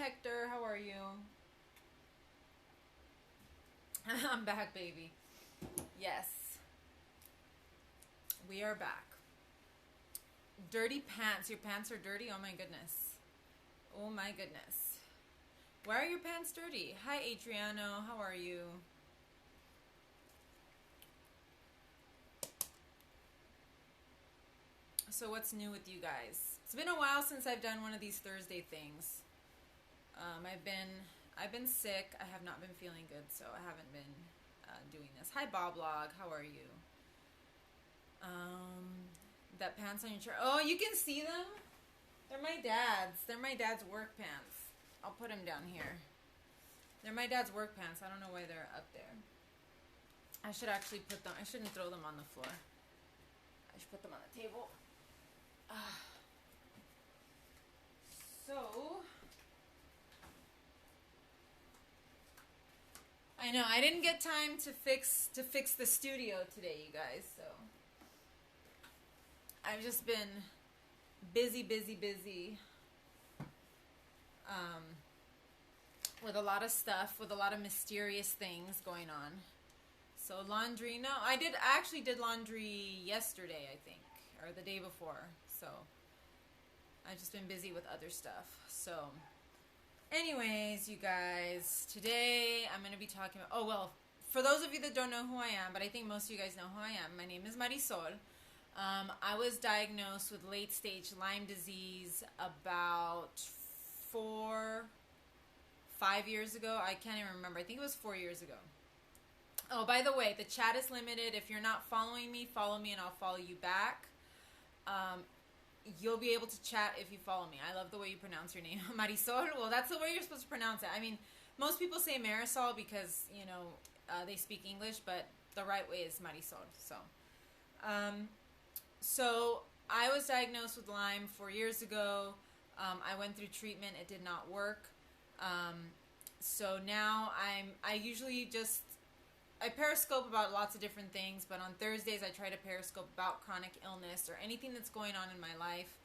Hector. How are you? I'm back, baby. Yes. We are back. Dirty pants. Your pants are dirty? Oh my goodness. Oh my goodness. Why are your pants dirty? Hi, Adriano. How are you? So what's new with you guys? It's been a while since I've done one of these Thursday things. I've been sick. I have not been feeling good, so I haven't been doing this. Hi, Boblog. How are you? That pants on your chair. Oh, you can see them? They're my dad's. They're my dad's work pants. I'll put them down here. They're my dad's work pants. I don't know why they're up there. I should actually put them. I shouldn't throw them on the floor. I should put them on the table. So, I know I didn't get time to fix the studio today, you guys. So I've just been busy, with a lot of stuff, with a lot of mysterious things going on. So laundry, no, I actually did laundry yesterday, I think, or the day before. So I've just been busy with other stuff. So anyways, you guys, today I'm going to be talking about, oh, well, for those of you that don't know who I am, but I think most of you guys know who I am, my name is Marisol. I was diagnosed with late-stage Lyme disease about 5 years ago. I can't even remember. I think it was 4 years ago. Oh, by the way, the chat is limited. If you're not following me, follow me and I'll follow you back. You'll be able to chat if you follow me. I love the way you pronounce your name. Marisol. Well, that's the way you're supposed to pronounce it. I mean, most people say Marisol because, you know, they speak English, but the right way is Marisol. So I was diagnosed with Lyme 4 years ago. I went through treatment. It did not work. So now I periscope about lots of different things, but on Thursdays I try to periscope about chronic illness or anything that's going on in my life.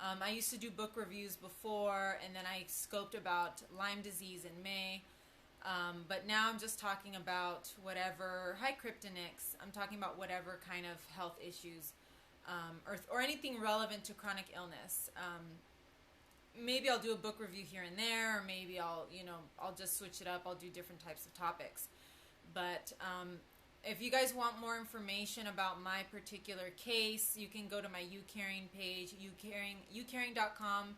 I used to do book reviews before, and then I scoped about Lyme disease in May. But now I'm just talking about whatever, hi Kryptonix, I'm talking about whatever kind of health issues or anything relevant to chronic illness. Maybe I'll do a book review here and there, or maybe I'll just switch it up. I'll do different types of topics. But if you guys want more information about my particular case, you can go to my YouCaring page, youcaring.com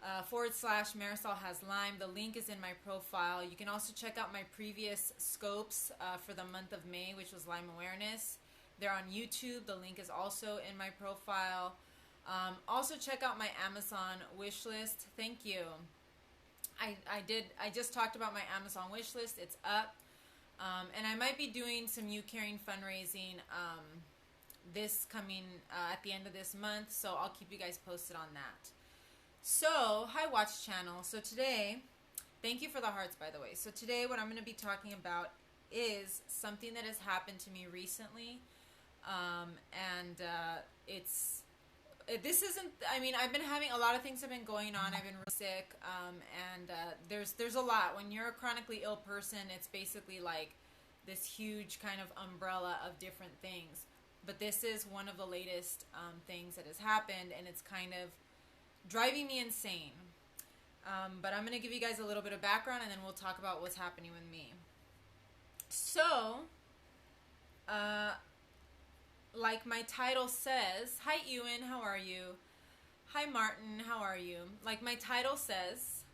/ Marisol has Lyme. The link is in my profile. You can also check out my previous scopes for the month of May, which was Lyme awareness. They're on YouTube. The link is also in my profile. Also check out my Amazon wish list. Thank you. I just talked about my Amazon wish list. It's up. And I might be doing some YouCaring fundraising this coming at the end of this month, so I'll keep you guys posted on that. So, hi Watch Channel. So today, thank you for the hearts, by the way. So today what I'm going to be talking about is something that has happened to me recently, this isn't, I mean, I've been having, a lot of things have been going on. I've been really sick, and there's a lot. When you're a chronically ill person, it's basically like this huge kind of umbrella of different things. But this is one of the latest things that has happened, and it's kind of driving me insane. But I'm going to give you guys a little bit of background, and then we'll talk about what's happening with me. So, like my title says, hi Ewan, how are you? Hi Martin, how are you? Like my title says,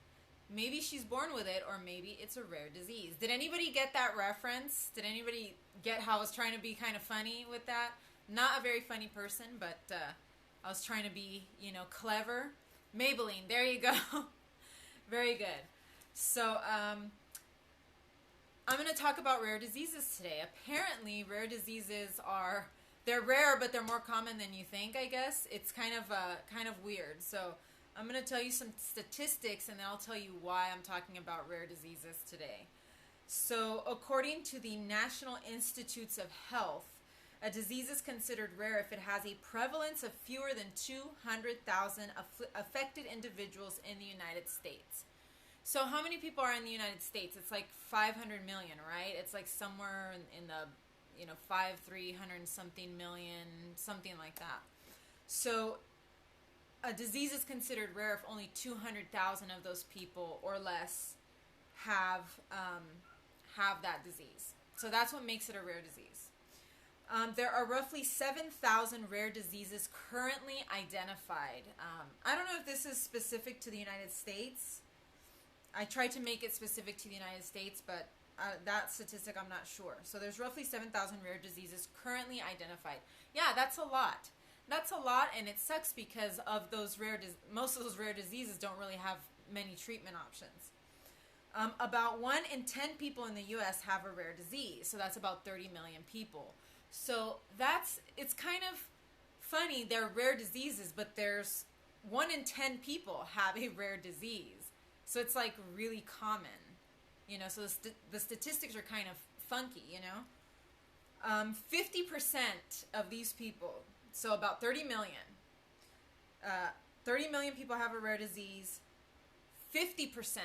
maybe she's born with it, or maybe it's a rare disease. Did anybody get that reference? Did anybody get how I was trying to be kind of funny with that? Not a very funny person, but I was trying to be, clever. Maybelline, there you go. Very good. So, I'm going to talk about rare diseases today. Apparently, rare diseases they're rare, but they're more common than you think, I guess. It's kind of weird. So I'm going to tell you some statistics, and then I'll tell you why I'm talking about rare diseases today. So according to the National Institutes of Health, a disease is considered rare if it has a prevalence of fewer than 200,000 affected individuals in the United States. So how many people are in the United States? It's like 500 million, right? It's like somewhere in the, 300 something million, something like that. So a disease is considered rare if only 200,000 of those people or less have that disease. So that's what makes it a rare disease. There are roughly 7,000 rare diseases currently identified. I don't know if this is specific to the United States. I tried to make it specific to the United States, but that statistic I'm not sure. So there's roughly 7,000 rare diseases currently identified. Yeah, that's a lot. That's a lot, and it sucks because of those most of those rare diseases don't really have many treatment options. About 1 in 10 people in the U.S. have a rare disease, so that's about 30 million people. So it's kind of funny. They're rare diseases, but there's 1 in 10 people have a rare disease. So it's like really common, so the statistics are kind of funky, 50% of these people, so about 30 million, 30 million people have a rare disease. 50%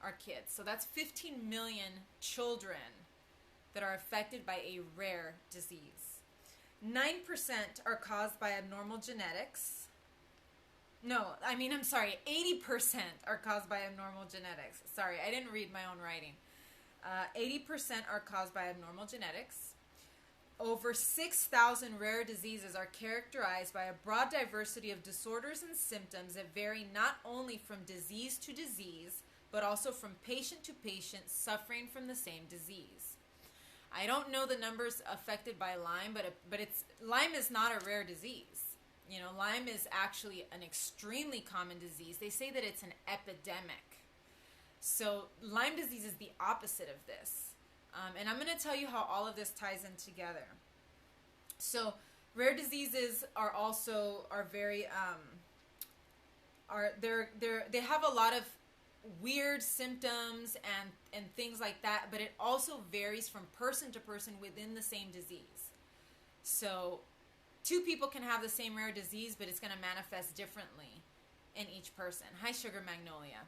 are kids. So that's 15 million children that are affected by a rare disease. 9% are caused by abnormal genetics. No, I'm sorry, 80% are caused by abnormal genetics. Sorry, I didn't read my own writing. 80% are caused by abnormal genetics. Over 6,000 rare diseases are characterized by a broad diversity of disorders and symptoms that vary not only from disease to disease, but also from patient to patient suffering from the same disease. I don't know the numbers affected by Lyme, but Lyme is not a rare disease. Lyme is actually an extremely common disease. They say that it's an epidemic. So Lyme disease is the opposite of this. And I'm going to tell you how all of this ties in together. So rare diseases are very they have a lot of weird symptoms and things like that, but it also varies from person to person within the same disease. So 2 people can have the same rare disease, but it's going to manifest differently in each person. Hi, Sugar Magnolia.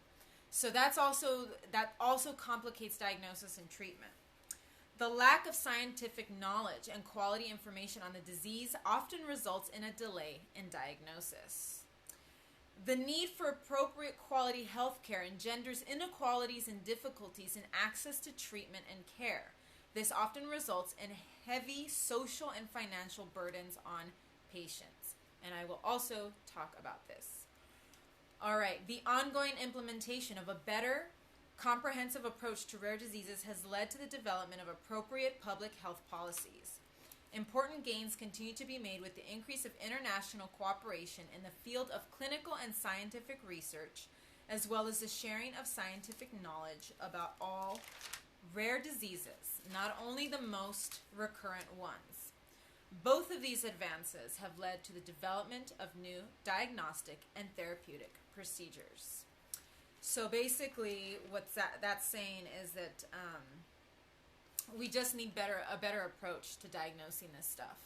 So that also complicates diagnosis and treatment. The lack of scientific knowledge and quality information on the disease often results in a delay in diagnosis. The need for appropriate quality health care engenders inequalities and difficulties in access to treatment and care. This often results in heavy social and financial burdens on patients. And I will also talk about this. All right, the ongoing implementation of a better, comprehensive approach to rare diseases has led to the development of appropriate public health policies. Important gains continue to be made with the increase of international cooperation in the field of clinical and scientific research, as well as the sharing of scientific knowledge about all rare diseases, not only the most recurrent ones. Both of these advances have led to the development of new diagnostic and therapeutic procedures. So basically, what that's saying is that we just need a better approach to diagnosing this stuff,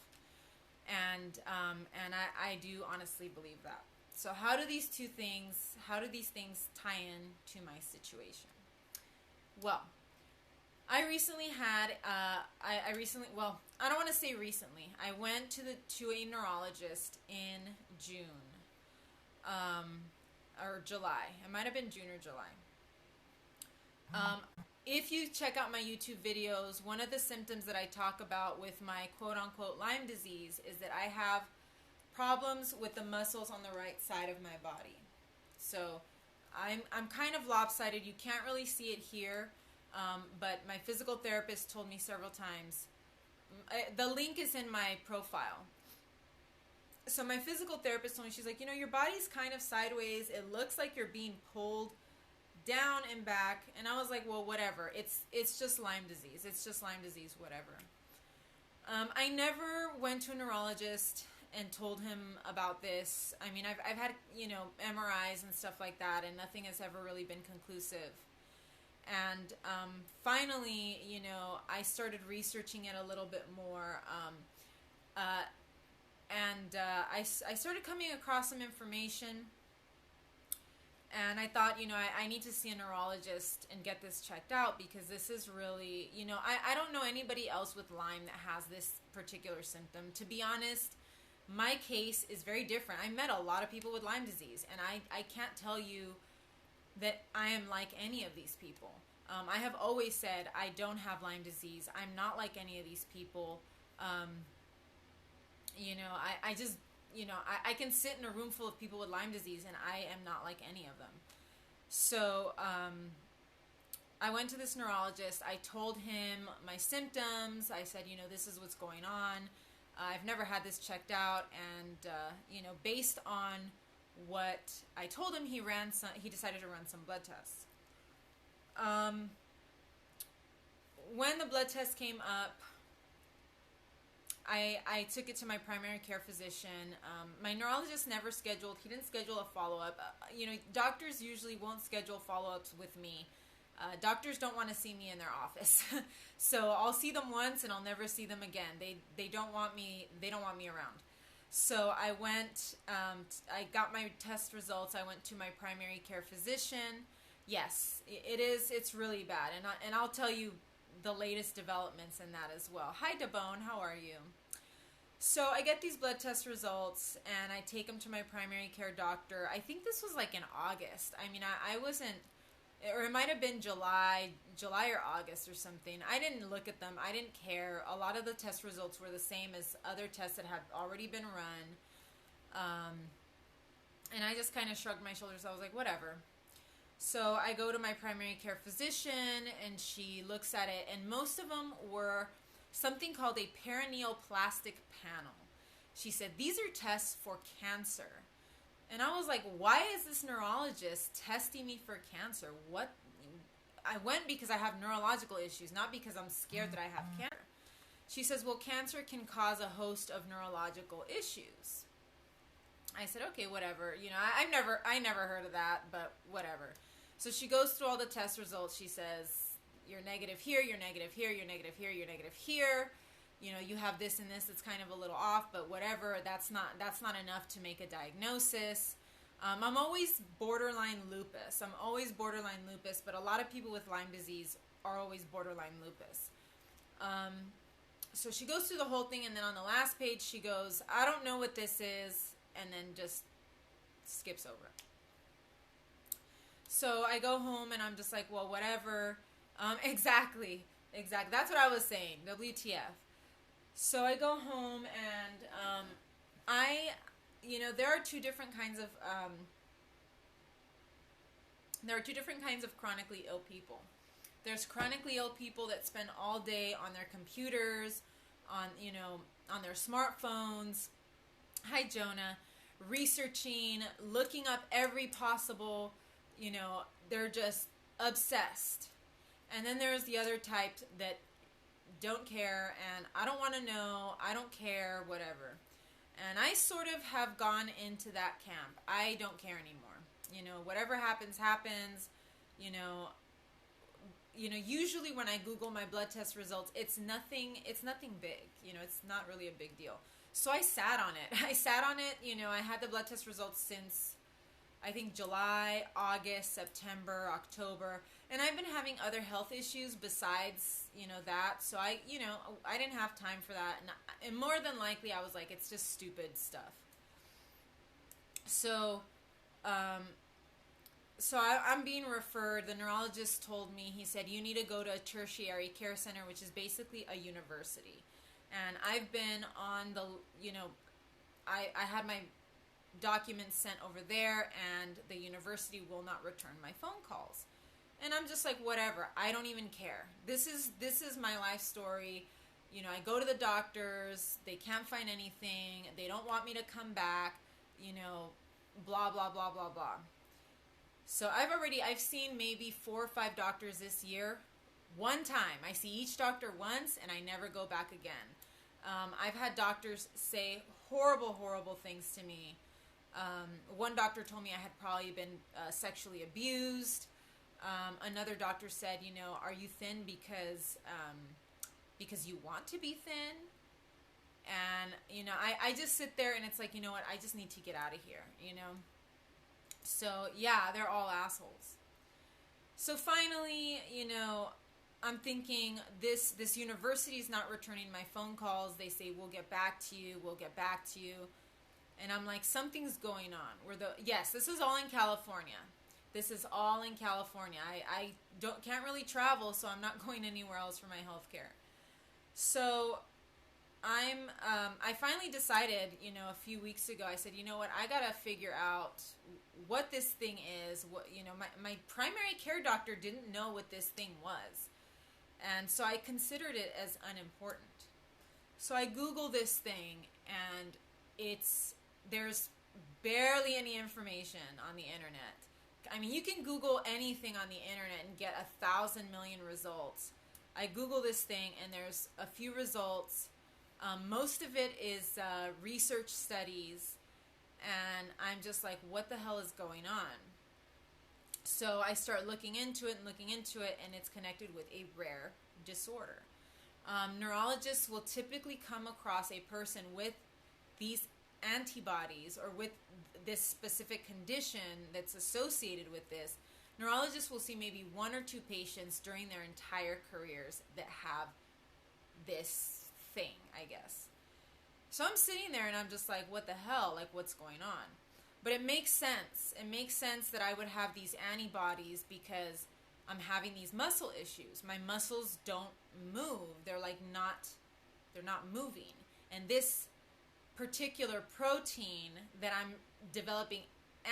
and I do honestly believe that. So how do these things tie in to my situation? Well, I recently had I don't want to say recently. I went to a neurologist in June, or July. It might have been June or July. If you check out my YouTube videos, one of the symptoms that I talk about with my quote-unquote Lyme disease is that I have problems with the muscles on the right side of my body. So I'm kind of lopsided. You can't really see it here, but my physical therapist told me several times. The link is in my profile. So my physical therapist told me, she's like, your body's kind of sideways. It looks like you're being pulled down and back. And I was like, well, whatever. It's just Lyme disease. It's just Lyme disease, whatever. I never went to a neurologist and told him about this. I mean, I've had, MRIs and stuff like that, and nothing has ever really been conclusive. And finally, I started researching it a little bit more. I started coming across some information, And I thought, I need to see a neurologist and get this checked out, because this is really, I don't know anybody else with Lyme that has this particular symptom. To be honest, my case is very different. I met a lot of people with Lyme disease, and I can't tell you that I am like any of these people. I have always said I don't have Lyme disease. I'm not like any of these people. I just, I can sit in a room full of people with Lyme disease, and I am not like any of them. So I went to this neurologist. I told him my symptoms. I said, this is what's going on. I've never had this checked out. And, based on what I told him, he decided to run some blood tests. When the blood test came up, I took it to my primary care physician. My neurologist never scheduled. He didn't schedule a follow-up. Doctors usually won't schedule follow-ups with me. Doctors don't want to see me in their office. So I'll see them once and I'll never see them again. They don't want me around. So I went, I got my test results. I went to my primary care physician. Yes, it's really bad. And I'll tell you the latest developments in that as well. Hi, Dabone, how are you? So I get these blood test results, and I take them to my primary care doctor. I think this was like in August. I mean, I wasn't, or it might have been July or August or something. I didn't look at them. I didn't care. A lot of the test results were the same as other tests that had already been run. And I just kind of shrugged my shoulders. I was like, whatever. So I go to my primary care physician, and she looks at it, and most of them were something called a perineoplastic panel. She said, these are tests for cancer. And I was like, why is this neurologist testing me for cancer? What? I went because I have neurological issues, not because I'm scared that I have cancer. She says, well, cancer can cause a host of neurological issues. I said, okay, whatever. I never heard of that, but whatever. So she goes through all the test results. She says, you're negative here, you're negative here, you're negative here, you're negative here. You have this and this that's kind of a little off, but whatever. That's not enough to make a diagnosis. I'm always borderline lupus. But a lot of people with Lyme disease are always borderline lupus. So she goes through the whole thing, and then on the last page she goes, I don't know what this is, and then just skips over it. So I go home, and I'm just like, well, whatever. Exactly. That's what I was saying. WTF. So I go home, and there are two different kinds of chronically ill people. There's chronically ill people that spend all day on their computers, on their smartphones. Hi, Jonah. Researching, looking up every possible, they're just obsessed. And then there's the other type that don't care, and I don't want to know, I don't care, whatever. And I sort of have gone into that camp. I don't care anymore. Whatever happens, happens. Usually when I Google my blood test results, it's nothing big. It's not really a big deal. So I sat on it. I had the blood test results since, I think, July, August, September, October. And I've been having other health issues besides, that. So I didn't have time for that. And more than likely, I was like, it's just stupid stuff. So, I'm being referred. The neurologist told me, he said, you need to go to a tertiary care center, which is basically a university. And I've been on the, I had my documents sent over there, and the university will not return my phone calls. And I'm just like, whatever. I don't even care. This is my life story. I go to the doctors. They can't find anything. They don't want me to come back. Blah, blah, blah, blah, blah. So I've seen maybe 4 or 5 doctors this year. One time. I see each doctor once, and I never go back again. I've had doctors say horrible, horrible things to me. One doctor told me I had probably been sexually abused. Another doctor said, are you thin because you want to be thin? And, I just sit there, and it's like, you know what, I just need to get out of here, So yeah, they're all assholes. So finally, I'm thinking this university is not returning my phone calls. They say we'll get back to you, and I'm like, something's going on. Yes, this is all in California. This is all in California. I can't really travel, so I'm not going anywhere else for my health care. So I finally decided, a few weeks ago, I said, you know what, I gotta figure out what this thing is. My primary care doctor didn't know what this thing was. And so I considered it as unimportant. So I Google this thing, and there's barely any information on the internet. I mean, you can Google anything on the internet and get 1,000 million results. I Google this thing, and there's a few results. Most of it is research studies, and I'm just like, what the hell is going on? So I start looking into it, and it's connected with a rare disorder. Neurologists will typically come across a person with these antibodies or with this specific condition that's associated with this. Neurologists will see maybe 1 or 2 patients during their entire careers that have this thing, I guess. So I'm sitting there and I'm just like, what the hell? Like, what's going on? But it makes sense. It makes sense that I would have these antibodies because I'm having these muscle issues. My muscles don't move. They're not moving. And this particular protein that I'm developing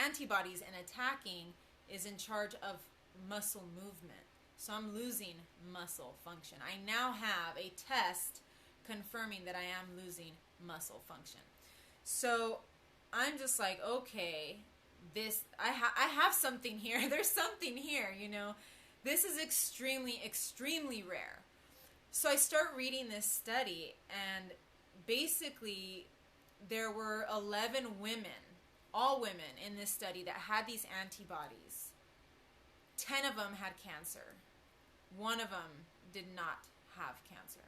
antibodies and attacking is in charge of muscle movement. So I'm losing muscle function. I now have a test confirming that I am losing muscle function. So I'm just like, okay, I have something here. There's something here, This is extremely, extremely rare. So I start reading this study, and basically there were 11 women, all women in this study that had these antibodies. 10 of them had cancer. 1 of them did not have cancer.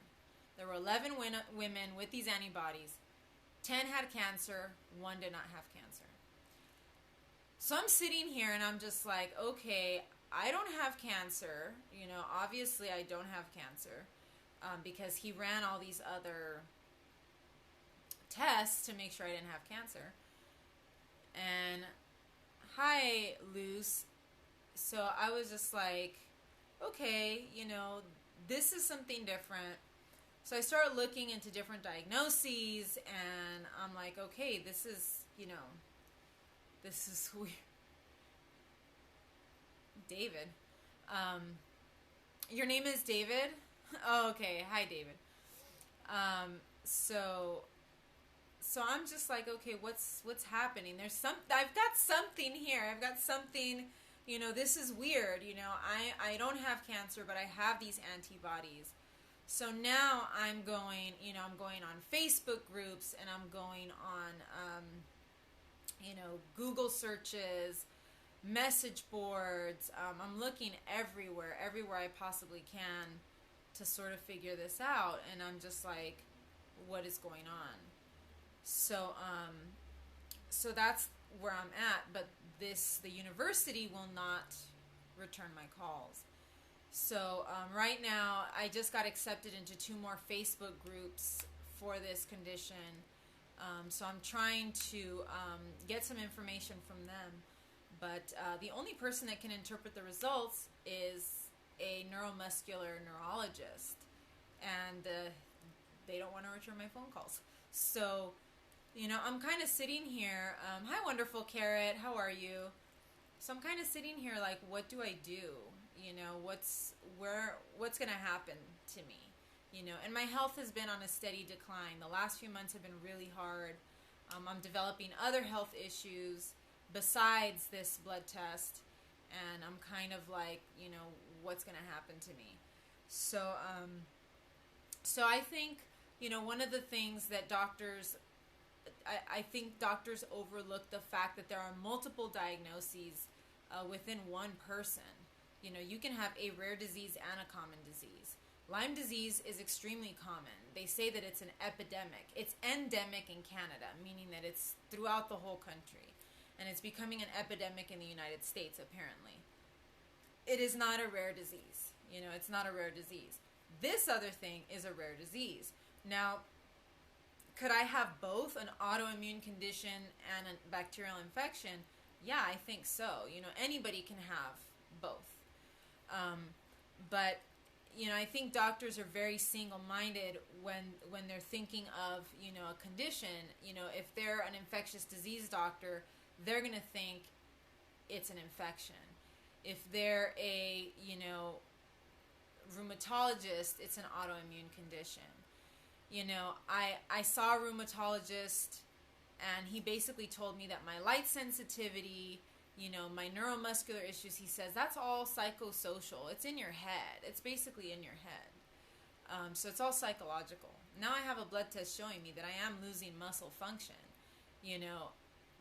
There were 11 women with these antibodies. 10 had cancer. 1 did not have cancer. So I'm sitting here and I'm just like, okay, I don't have cancer. Obviously I don't have cancer because he ran all these other tests to make sure I didn't have cancer. And hi, Luz. So I was just like, okay, this is something different. So I started looking into different diagnoses, and I'm like, okay, this is weird. David. Your name is David? Oh, okay. Hi, David. So I'm just like, okay, what's happening? I've got something here. I've got something, this is weird. I don't have cancer, but I have these antibodies. So now I'm going on Facebook groups, and I'm going on, Google searches, message boards. I'm looking everywhere I possibly can to sort of figure this out. And I'm just like, what is going on? So that's where I'm at. But the university will not return my calls. So right now, I just got accepted into 2 more Facebook groups for this condition. So I'm trying to get some information from them. But the only person that can interpret the results is a neuromuscular neurologist. And they don't want to return my phone calls. So, I'm kind of sitting here. Hi, wonderful Carrot. How are you? So I'm kind of sitting here like, what do I do? What's going to happen to me? And my health has been on a steady decline. The last few months have been really hard. I'm developing other health issues besides this blood test. And I'm kind of like, what's going to happen to me? So I think, one of the things that I think doctors overlook the fact that there are multiple diagnoses within one person. You can have a rare disease and a common disease. Lyme disease is extremely common. They say that it's an epidemic. It's endemic in Canada, meaning that it's throughout the whole country. and it's becoming an epidemic in the United States, apparently. It is not a rare disease. It's not a rare disease. This other thing is a rare disease. Now, could I have both an autoimmune condition and a bacterial infection? Yeah, I think so. Anybody can have both. But I think doctors are very single-minded when they're thinking of, a condition. If they're an infectious disease doctor, they're going to think it's an infection. If they're a, rheumatologist, it's an autoimmune condition. I saw a rheumatologist, and he basically told me that my light sensitivity, my neuromuscular issues, he says, that's all psychosocial. It's in your head. It's basically in your head. So it's all psychological. Now I have a blood test showing me that I am losing muscle function,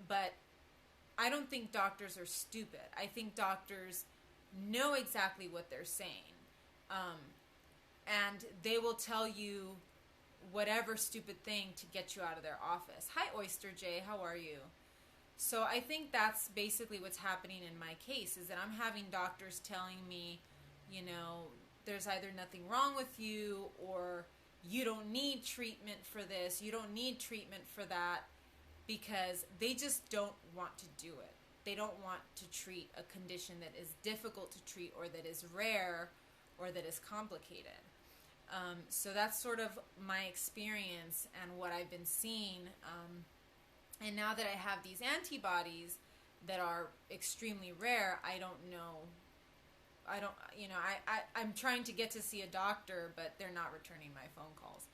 but I don't think doctors are stupid. I think doctors know exactly what they're saying. And they will tell you whatever stupid thing to get you out of their office. Hi, Oyster J. How are you? So I think that's basically what's happening in my case, is that I'm having doctors telling me, there's either nothing wrong with you, or you don't need treatment for this, you don't need treatment for that, because they just don't want to do it. They don't want to treat a condition that is difficult to treat, or that is rare, or that is complicated. So that's sort of my experience and what I've been seeing. And now that I have these antibodies that are extremely rare, I don't know. I'm trying to get to see a doctor, but they're not returning my phone calls.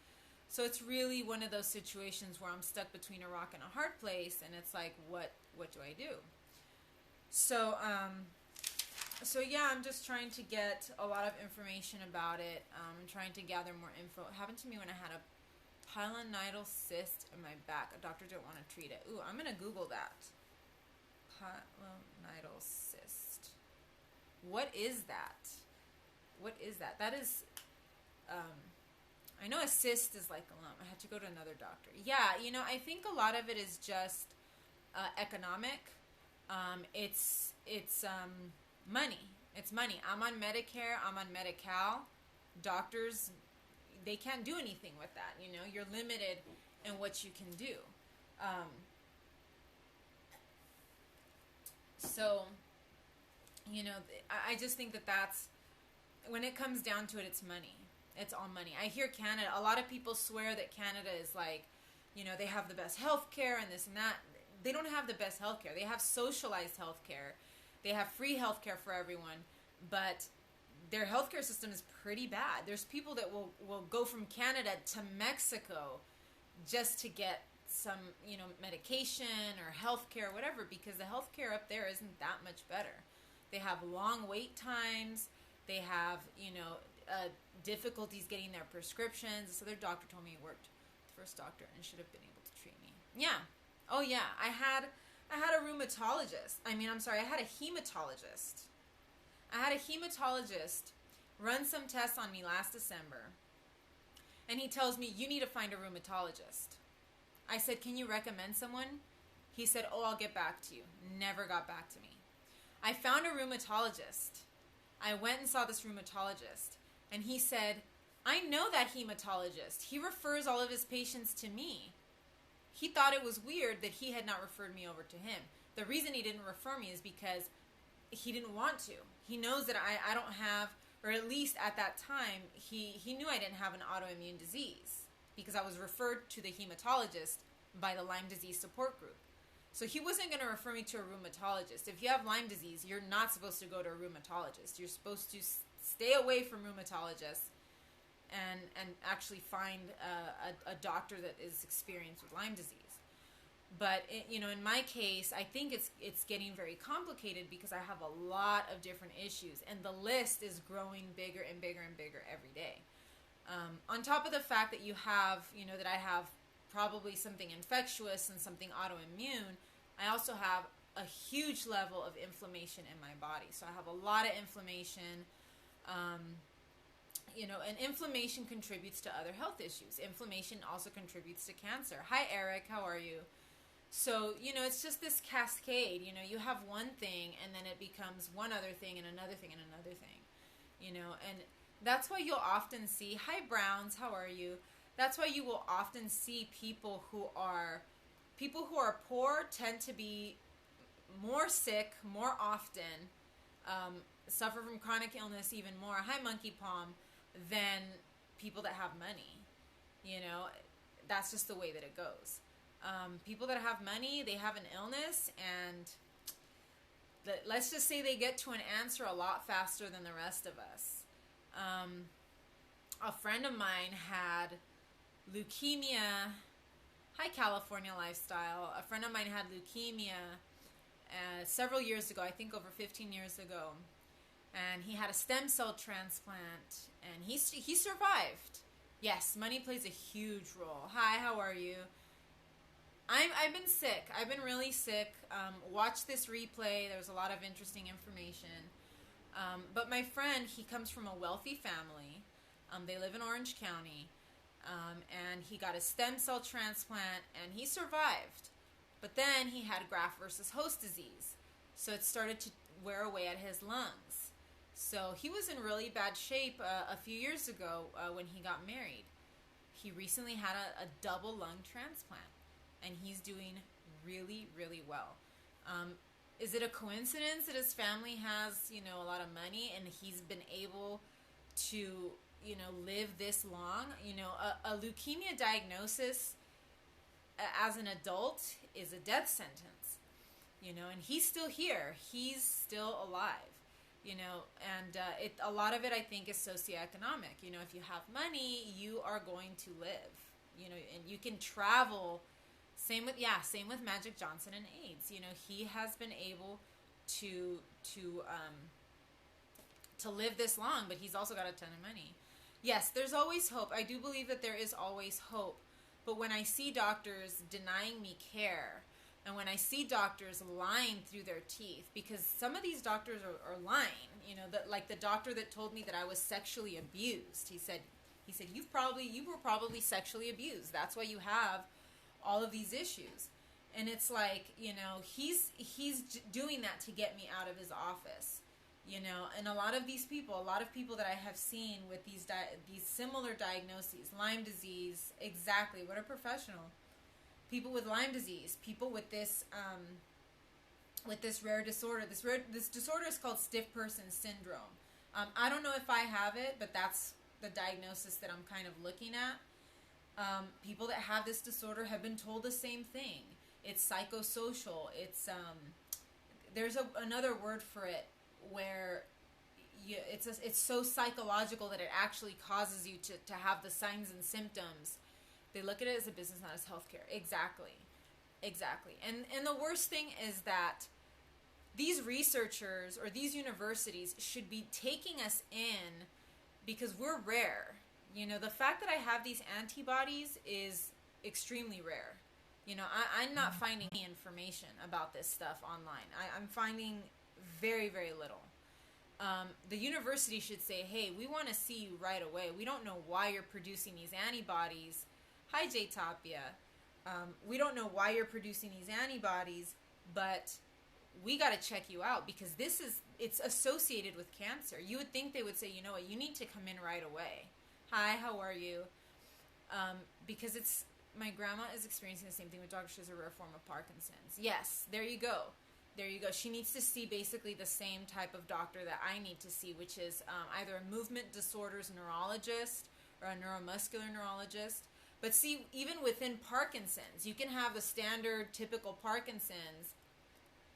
So it's really one of those situations where I'm stuck between a rock and a hard place, and it's like, what do I do? So yeah, I'm just trying to get a lot of information about it. I'm trying to gather more info. It happened to me when I had a pilonidal cyst in my back. A doctor didn't want to treat it. Ooh, I'm going to Google that. Pilonidal cyst. What is that? What is that? That is, I know a cyst is like a lump. I had to go to another doctor. Yeah, I think a lot of it is just economic. It's money. It's money. I'm on Medicare. I'm on Medi-Cal. Doctors, they can't do anything with that. You're limited in what you can do. So, I just think that that's, when it comes down to it, it's money. It's all money. I hear Canada, a lot of people swear that Canada is like, they have the best healthcare and this and that. They don't have the best healthcare. They have socialized healthcare. They have free healthcare for everyone, but their healthcare system is pretty bad. There's people that will go from Canada to Mexico just to get some, medication or healthcare, whatever, because the healthcare up there isn't that much better. They have long wait times. They have, difficulties getting their prescriptions. So their doctor told me he worked, the first doctor, and should have been able to treat me. Yeah. Oh yeah. I had a rheumatologist. I had a hematologist. I had a hematologist run some tests on me last December, and he tells me, you need to find a rheumatologist. I said, can you recommend someone? He said, oh, I'll get back to you. Never got back to me. I found a rheumatologist. I went and saw this rheumatologist, and he said, I know that hematologist. He refers all of his patients to me. He thought it was weird that he had not referred me over to him. The reason he didn't refer me is because he didn't want to. He knows that I don't have, or at least at that time, he knew I didn't have an autoimmune disease because I was referred to the hematologist by the Lyme disease support group. So he wasn't going to refer me to a rheumatologist. If you have Lyme disease, you're not supposed to go to a rheumatologist. You're supposed to stay away from rheumatologists and actually find a doctor that is experienced with Lyme disease. But in my case, I think it's getting very complicated because I have a lot of different issues, and the list is growing bigger and bigger and bigger every day. On top of the fact that you have, that I have probably something infectious and something autoimmune, I also have a huge level of inflammation in my body. So I have a lot of inflammation. And inflammation contributes to other health issues. Inflammation also contributes to cancer. Hi, Eric. How are you? So, it's just this cascade. You have one thing, and then it becomes one other thing, and another thing, and another thing. And that's why you'll often see, hi Browns, how are you? That's why you will often see people who are poor tend to be more sick more often, suffer from chronic illness even more, hi Monkey Palm, than people that have money. That's just the way that it goes. People that have money, they have an illness, and let's just say they get to an answer a lot faster than the rest of us. A friend of mine had leukemia. Hi, California Lifestyle. A friend of mine had leukemia several years ago, I think over 15 years ago. And he had a stem cell transplant, and he survived. Yes, money plays a huge role. Hi, how are you? I've been sick. I've been really sick. Watch this replay. There's a lot of interesting information. But my friend, he comes from a wealthy family. They live in Orange County. And he got a stem cell transplant, and he survived. But then he had graft versus host disease. So it started to wear away at his lungs. So he was in really bad shape a few years ago when he got married. He recently had a double lung transplant, and he's doing really, really well. Is it a coincidence that his family has, a lot of money, and he's been able to, live this long? A leukemia diagnosis as an adult is a death sentence, and he's still here. He's still alive, and a lot of it, I think, is socioeconomic. If you have money, you are going to live, and you can travel. Same with Magic Johnson and AIDS. He has been able to live this long, but he's also got a ton of money. Yes, there's always hope. I do believe that there is always hope. But when I see doctors denying me care, and when I see doctors lying through their teeth, because some of these doctors are lying, like the doctor that told me that I was sexually abused. He said you were probably sexually abused. That's why you have all of these issues. And it's like, he's doing that to get me out of his office. And a lot of people that I have seen with these similar diagnoses, Lyme disease, exactly, what a professional. People with Lyme disease, people with this rare disorder. This disorder is called stiff person syndrome. I don't know if I have it, but that's the diagnosis that I'm kind of looking at. People that have this disorder have been told the same thing. It's psychosocial. It's there's another word for it where it's so psychological that it actually causes you to have the signs and symptoms. They look at it as a business, not as healthcare. Exactly. And the worst thing is that these researchers or these universities should be taking us in because we're rare. The fact that I have these antibodies is extremely rare. I'm not finding any information about this stuff online. I'm finding very, very little. The university should say, hey, we want to see you right away. We don't know why you're producing these antibodies. Hi, J Tapia. We don't know why you're producing these antibodies, but we got to check you out because it's associated with cancer. You would think they would say, you know what, you need to come in right away. Hi, how are you? Because my grandma is experiencing the same thing with Dr. She has a rare form of Parkinson's. Yes, there you go. She needs to see basically the same type of doctor that I need to see, which is either a movement disorders neurologist or a neuromuscular neurologist. But see, even within Parkinson's, you can have the standard typical Parkinson's,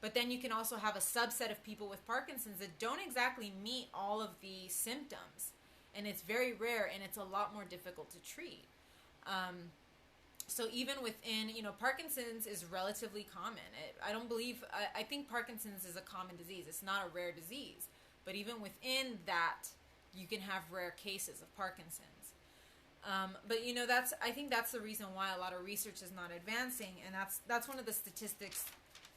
but then you can also have a subset of people with Parkinson's that don't exactly meet all of the symptoms. And it's very rare, and it's a lot more difficult to treat. So even within, Parkinson's is relatively common. I think Parkinson's is a common disease. It's not a rare disease. But even within that, you can have rare cases of Parkinson's. But I think that's the reason why a lot of research is not advancing, and that's one of the statistics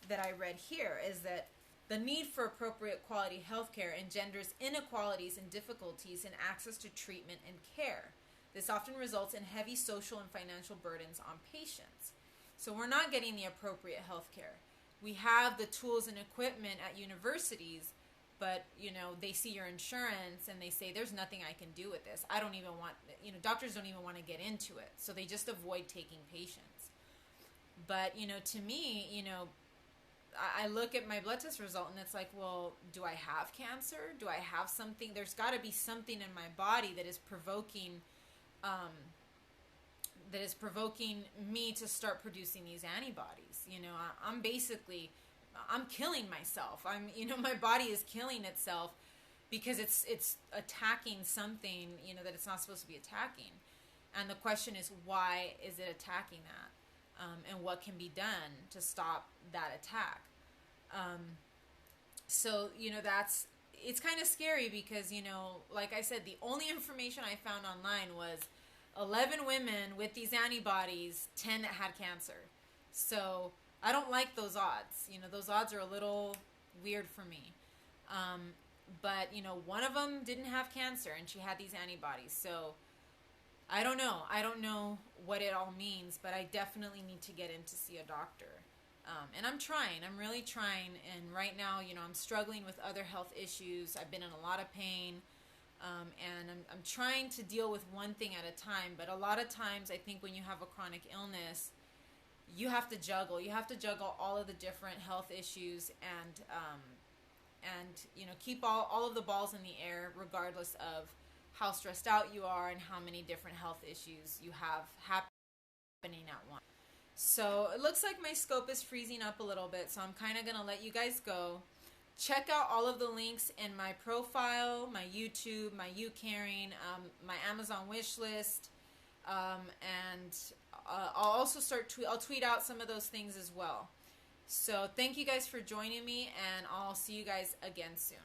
that I read here, is that the need for appropriate quality healthcare engenders inequalities and difficulties in access to treatment and care. This often results in heavy social and financial burdens on patients. So we're not getting the appropriate health care. We have the tools and equipment at universities, but, you know, they see your insurance and they say, there's nothing I can do with this. I don't even want, you know, doctors don't even want to get into it. So they just avoid taking patients. But, you know, to me, you know, I look at my blood test result and it's like, well, do I have cancer? Do I have something? There's got to be something in my body that is provoking me to start producing these antibodies. You know, I'm killing myself. You know, my body is killing itself because it's attacking something, you know, that it's not supposed to be attacking. And the question is, why is it attacking that? And what can be done to stop that attack? So, you know, it's kind of scary because, you know, like I said, the only information I found online was 11 women with these antibodies, 10 that had cancer. So I don't like those odds. You know, those odds are a little weird for me. But, you know, one of them didn't have cancer and she had these antibodies. So I don't know. I don't know what it all means, but I definitely need to get in to see a doctor. And I'm trying. I'm really trying. And right now, you know, I'm struggling with other health issues. I've been in a lot of pain. And I'm trying to deal with one thing at a time. But a lot of times, I think when you have a chronic illness, you have to juggle. You have to juggle all of the different health issues and you know, keep all of the balls in the air, regardless of how stressed out you are and how many different health issues you have happening at once. So it looks like my scope is freezing up a little bit, so I'm kind of going to let you guys go. Check out all of the links in my profile, my YouTube, my YouCaring, my Amazon wish list, and I'll also I'll tweet out some of those things as well. So thank you guys for joining me, and I'll see you guys again soon.